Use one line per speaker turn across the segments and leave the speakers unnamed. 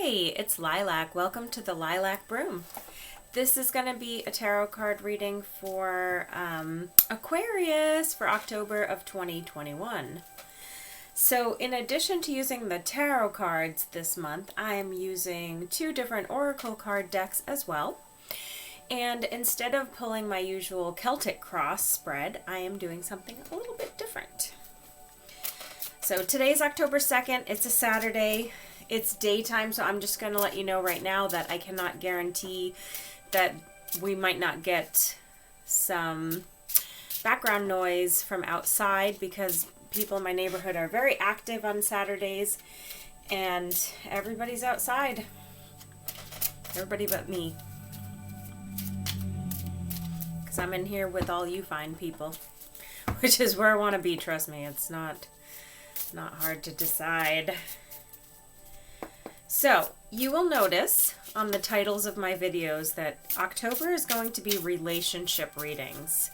Hey, it's Lilac. Welcome to the Lilac Broom. This is going to be a tarot card reading for Aquarius for October of 2021. So in addition to using the tarot cards this month, I am using two different oracle card decks as well. And instead of pulling my usual Celtic cross spread, I am doing something a little bit different. So today's October 2nd. It's a Saturday. It's daytime, so I'm just going to let you know right now that I cannot guarantee that we might not get some background noise from outside because people in my neighborhood are very active on Saturdays and everybody's outside. Everybody but me. Because I'm in here with all you fine people, which is where I want to be, trust me. It's not hard to decide. So, you will notice on the titles of my videos that October is going to be relationship readings.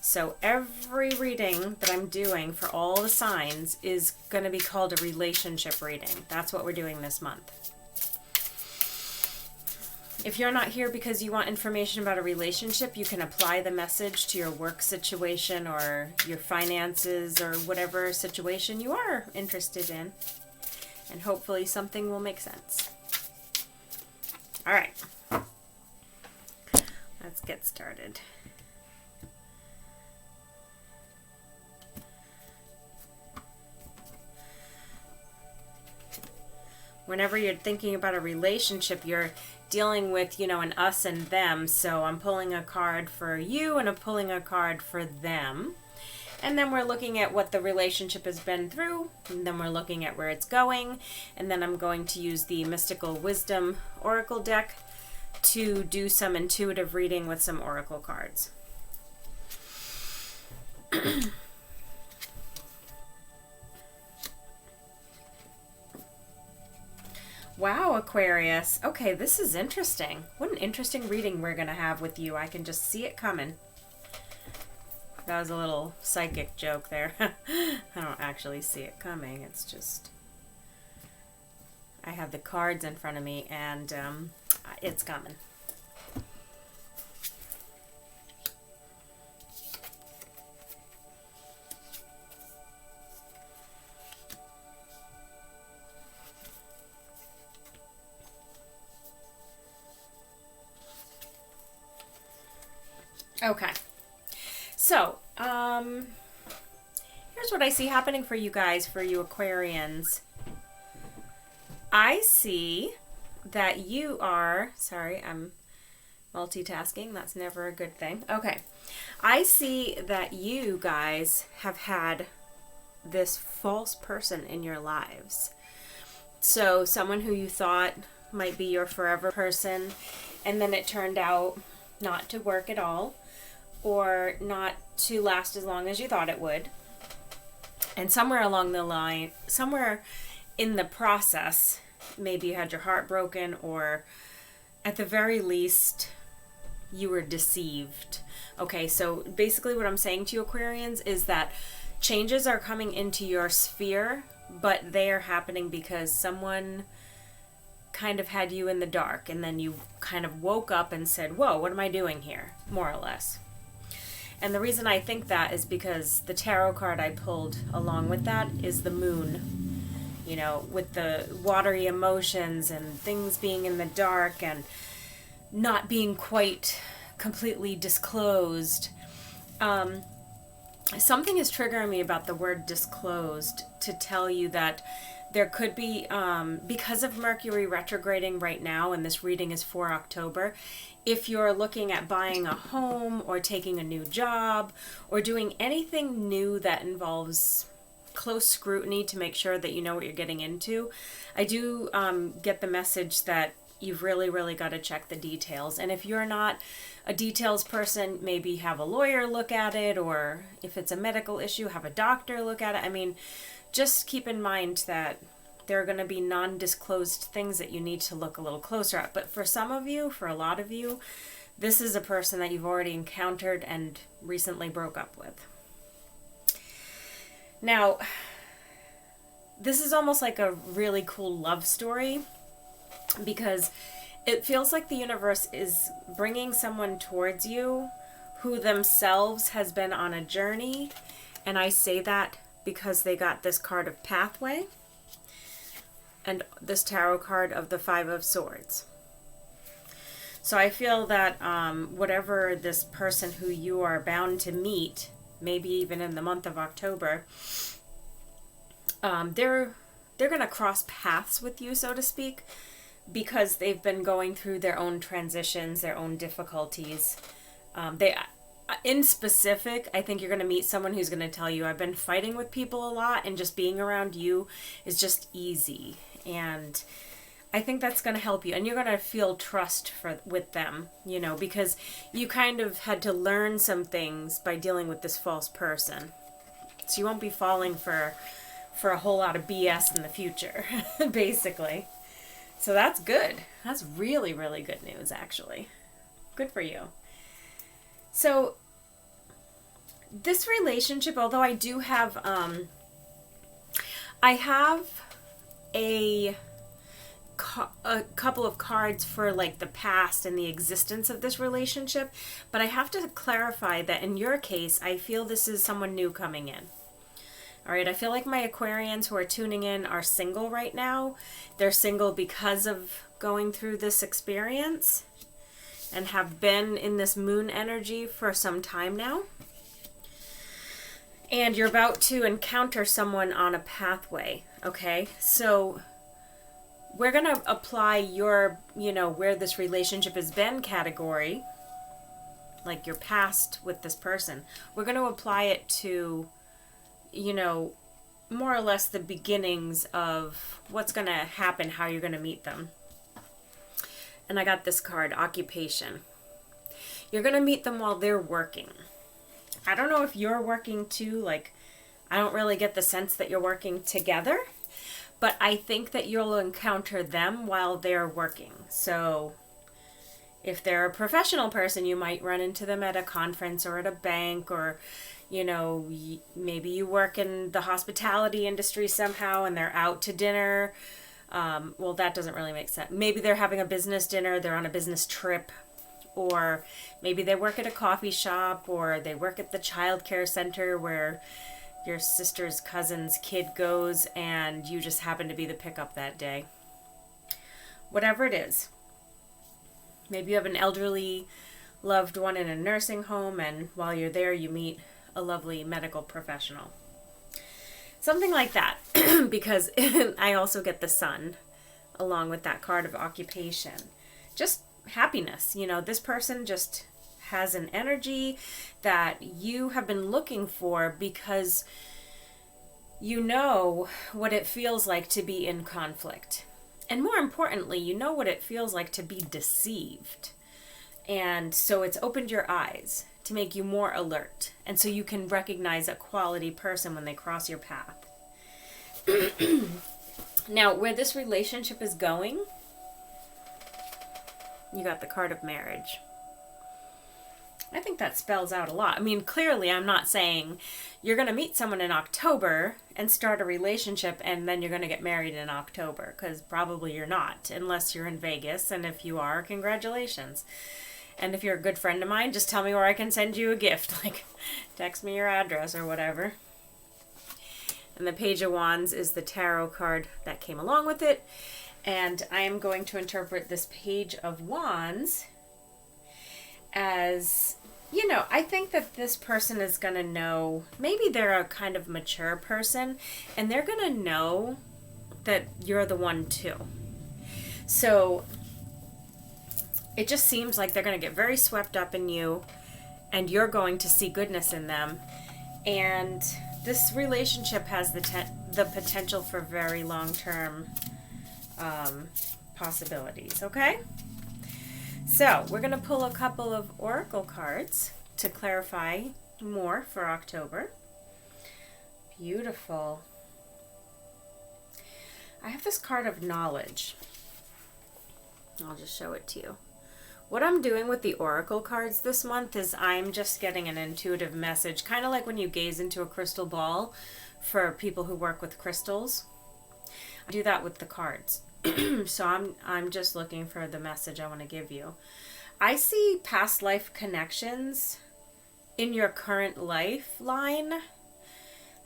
So every reading that I'm doing for all the signs is going to be called a relationship reading. That's what we're doing this month. If you're not here because you want information about a relationship, you can apply the message to your work situation or your finances or whatever situation you are interested in. And hopefully something will make sense. All right. Let's get started. Whenever you're thinking about a relationship, you're dealing with, an us and them. So I'm pulling a card for you and I'm pulling a card for them. And then we're looking at what the relationship has been through, and then we're looking at where it's going, and then I'm going to use the Mystical Wisdom Oracle deck to do some intuitive reading with some oracle cards. Wow, Aquarius. Okay, this is interesting. What an interesting reading we're going to have with you. I can just see it coming. That was a little psychic joke there. I don't actually see it coming. It's just, I have the cards in front of me and it's coming. Okay. So, here's what I see happening for you guys, for you Aquarians. I see that you are, sorry, I'm multitasking. That's never a good thing. Okay. I see that you guys have had this false person in your lives. So, someone who you thought might be your forever person, and then it turned out not to work at all, or not to last as long as you thought it would. And somewhere along the line, somewhere in the process, maybe you had your heart broken, or at the very least, you were deceived. Okay, so basically what I'm saying to you Aquarians is that changes are coming into your sphere, but they are happening because someone kind of had you in the dark, and then you kind of woke up and said, whoa, what am I doing here? More or less. And the reason I think that is because the tarot card I pulled along with that is the moon. With the watery emotions and things being in the dark and not being quite completely disclosed. Something is triggering me about the word disclosed to tell you that there could be, because of Mercury retrograding right now, and this reading is for October, if you're looking at buying a home or taking a new job or doing anything new that involves close scrutiny to make sure that you know what you're getting into, I do get the message that you've really, really got to check the details. And if you're not a details person, maybe have a lawyer look at it, or if it's a medical issue, have a doctor look at it. I mean, just keep in mind that there are going to be non-disclosed things that you need to look a little closer at. But for some of you, for a lot of you, this is a person that you've already encountered and recently broke up with. Now, this is almost like a really cool love story. because it feels like the universe is bringing someone towards you who themselves has been on a journey. And I say that because they got this card of pathway and this tarot card of the Five of Swords. So I feel that whatever this person who you are bound to meet, maybe even in the month of October, they're going to cross paths with you, so to speak, because they've been going through their own transitions, their own difficulties. In specific, I think you're going to meet someone who's going to tell you, I've been fighting with people a lot, and just being around you is just easy. And I think that's going to help you. And you're going to feel trust with them, you know, because you kind of had to learn some things by dealing with this false person. So you won't be falling for a whole lot of BS in the future, basically. So that's good. That's really, really good news, actually. Good for you. So this relationship, although I do have, I have a couple of cards for like the past and the existence of this relationship, but I have to clarify that in your case, I feel this is someone new coming in. All right, I feel like my Aquarians who are tuning in are single right now. They're single because of going through this experience and have been in this moon energy for some time now. And you're about to encounter someone on a pathway, okay? So we're going to apply your, you know, where this relationship has been category, like your past with this person. We're going to apply it to, you know, more or less the beginnings of what's going to happen, how you're going to meet them. And I got this card, occupation. You're going to meet them while they're working. I don't know if you're working too, like, I don't really get the sense that you're working together, but I think that you'll encounter them while they're working. So if they're a professional person, you might run into them at a conference or at a bank, or, you know, maybe you work in the hospitality industry somehow and they're out to dinner. Well, that doesn't really make sense. Maybe they're having a business dinner, they're on a business trip, or maybe they work at a coffee shop, or they work at the child care center where your sister's cousin's kid goes and you just happen to be the pickup that day. Whatever it is. Maybe you have an elderly loved one in a nursing home, and while you're there you meet a lovely medical professional. Something like that, because I also get the sun along with that card of occupation. Just happiness. You know, this person just has an energy that you have been looking for because you know what it feels like to be in conflict. And more importantly, you know what it feels like to be deceived. And so it's opened your eyes to make you more alert. And so you can recognize a quality person when they cross your path. Now, where this relationship is going, you got the card of marriage. I think that spells out a lot. I mean, clearly I'm not saying you're going to meet someone in October and start a relationship and then you're going to get married in October, because probably you're not, unless you're in Vegas. And if you are, congratulations. And if you're a good friend of mine, just tell me where I can send you a gift. Like, text me your address or whatever. And the Page of Wands is the tarot card that came along with it. And I am going to interpret this Page of Wands as, you know, I think that this person is going to know, maybe they're a kind of mature person, and they're going to know that you're the one too. So it just seems like they're going to get very swept up in you, and you're going to see goodness in them. And this relationship has the potential for very long-term possibilities, okay? So we're going to pull a couple of oracle cards to clarify more for October. Beautiful. I have this card of knowledge. I'll just show it to you. What I'm doing with the oracle cards this month is I'm just getting an intuitive message, kind of like when you gaze into a crystal ball for people who work with crystals. I do that with the cards. So I'm just looking for the message I want to give you. I see past life connections in your current lifeline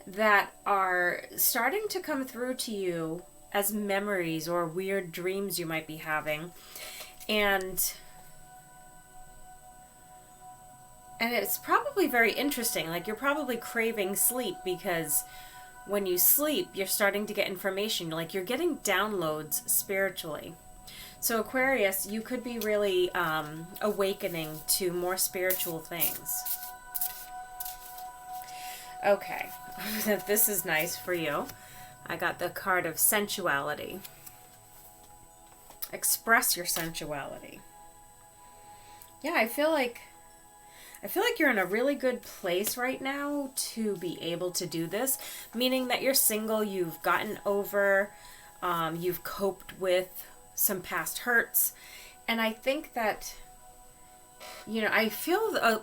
that are starting to come through to you as memories or weird dreams you might be having. And it's probably very interesting. Like, you're probably craving sleep because when you sleep, you're starting to get information. Like, you're getting downloads spiritually. So Aquarius, you could be really awakening to more spiritual things. Okay, this is nice for you. I got the card of sensuality. Express your sensuality. Yeah, I feel like you're in a really good place right now to be able to do this, meaning that you're single, you've gotten over, you've coped with some past hurts, and I think that, you know, I feel a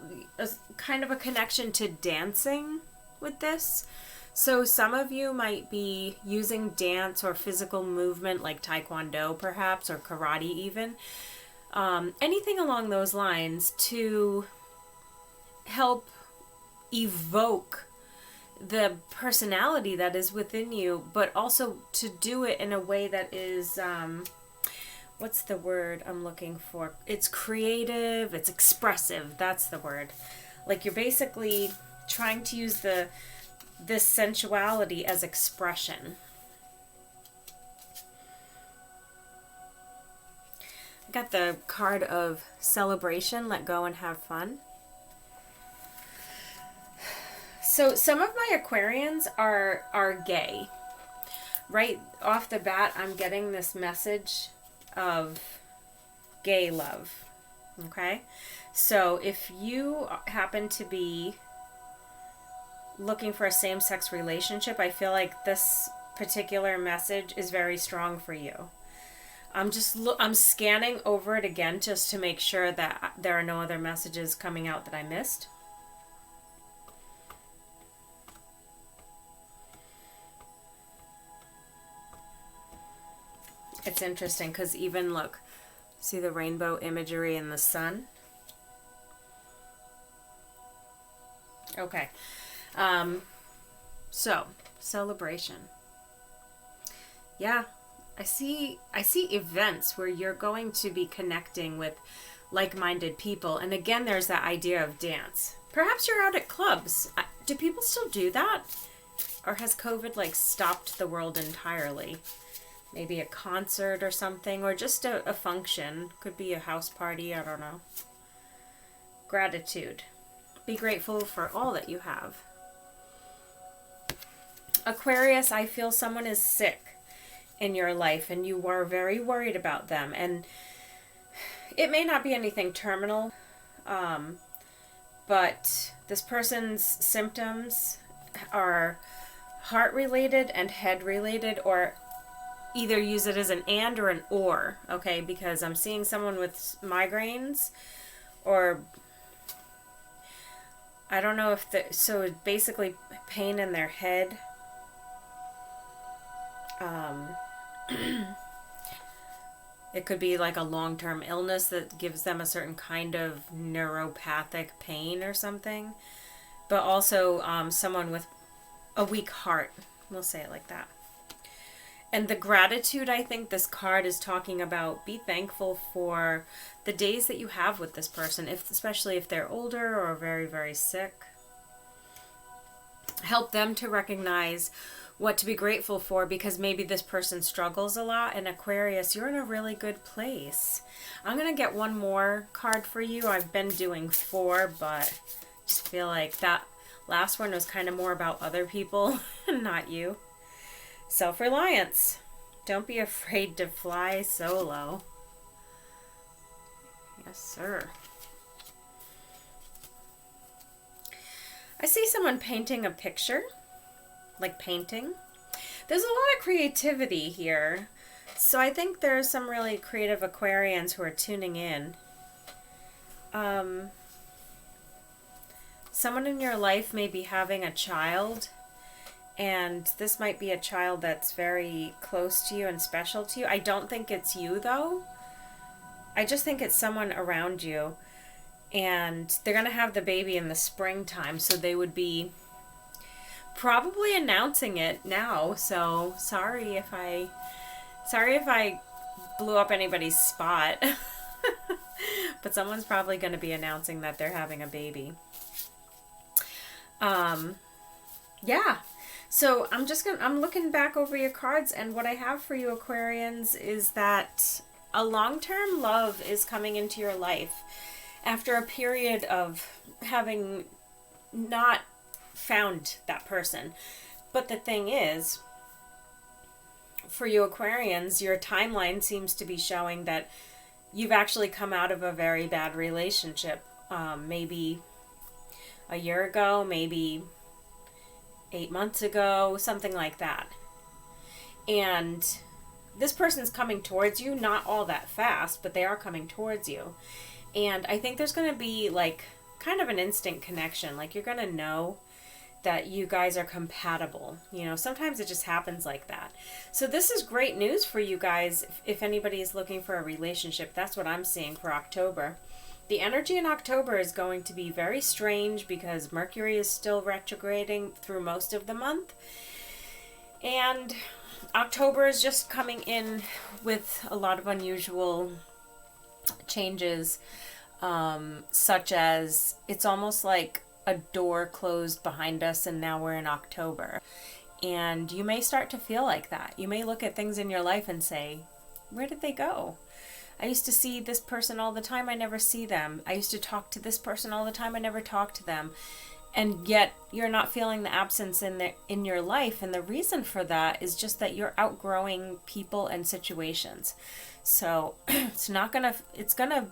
kind of a connection to dancing with this. So some of you might be using dance or physical movement like Taekwondo perhaps, or karate even, anything along those lines to help evoke the personality that is within you, but also to do it in a way that is, what's the word I'm looking for? It's creative, it's expressive, that's the word. Like, you're basically trying to use this sensuality as expression. I got the card of celebration, let go and have fun. So some of my Aquarians are gay. Right off the bat, I'm getting this message of gay love. Okay? So if you happen to be looking for a same-sex relationship, I feel like this particular message is very strong for you. I'm scanning over it again just to make sure that there are no other messages coming out that I missed. It's interesting because even look, see the rainbow imagery in the sun? Okay. So, celebration. Yeah, I see events where you're going to be connecting with like-minded people. And again, there's that idea of dance. Perhaps you're out at clubs. Do people still do that? Or has COVID like stopped the world entirely? Maybe a concert or something, or just a function. Could be a house party, I don't know. Gratitude. Be grateful for all that you have. Aquarius, I feel someone is sick in your life and you are very worried about them. And it may not be anything terminal, but this person's symptoms are heart-related and head-related, or either use it as an and or an or, okay? Because I'm seeing someone with migraines, or I don't know if so basically pain in their head. It could be like a long-term illness that gives them a certain kind of neuropathic pain or something. But also someone with a weak heart. We'll say it like that. And the gratitude, I think this card is talking about, be thankful for the days that you have with this person, especially if they're older or very, very sick. Help them to recognize what to be grateful for, because maybe this person struggles a lot. And Aquarius, you're in a really good place. I'm going to get one more card for you. I've been doing 4, but I just feel like that last one was kind of more about other people and not you. Self-reliance. Don't be afraid to fly solo. Yes, sir. I see someone painting a picture. Like painting. There's a lot of creativity here. So I think there's some really creative Aquarians who are tuning in. Someone in your life may be having a child, And this might be a child that's very close to you and special to you. I don't think it's you, though. I just think it's someone around you. And they're going to have the baby in the springtime, so they would be probably announcing it now. So sorry if I blew up anybody's spot. But someone's probably going to be announcing that they're having a baby. Yeah. So I'm looking back over your cards, and what I have for you, Aquarians, is that a long-term love is coming into your life after a period of having not found that person. But the thing is, for you Aquarians, your timeline seems to be showing that you've actually come out of a very bad relationship. Maybe a year ago, maybe 8 months ago, something like that. And this person's coming towards you, not all that fast, but they are coming towards you. And I think there's going to be like kind of an instant connection. Like you're going to know that you guys are compatible. You know, sometimes it just happens like that. So this is great news for you guys if anybody is looking for a relationship. That's what I'm seeing for October. The energy in October is going to be very strange because Mercury is still retrograding through most of the month. And October is just coming in with a lot of unusual changes, such as it's almost like a door closed behind us and now we're in October. And you may start to feel like that. You may look at things in your life and say, where did they go? I used to see this person all the time, I never see them. I used to talk to this person all the time, I never talk to them. And yet you're not feeling the absence in your life, and the reason for that is just that you're outgrowing people and situations. So it's gonna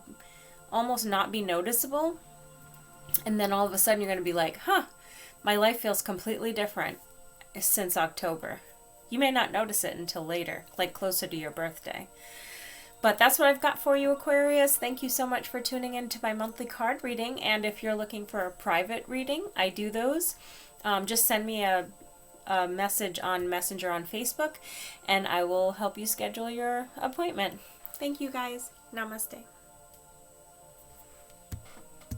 almost not be noticeable, and then all of a sudden you're gonna be like, my life feels completely different since October. You may not notice it until later, like closer to your birthday. But that's what I've got for you, Aquarius. Thank you so much for tuning in to my monthly card reading. And if you're looking for a private reading, I do those. Just send me a message on Messenger on Facebook, and I will help you schedule your appointment. Thank you, guys. Namaste.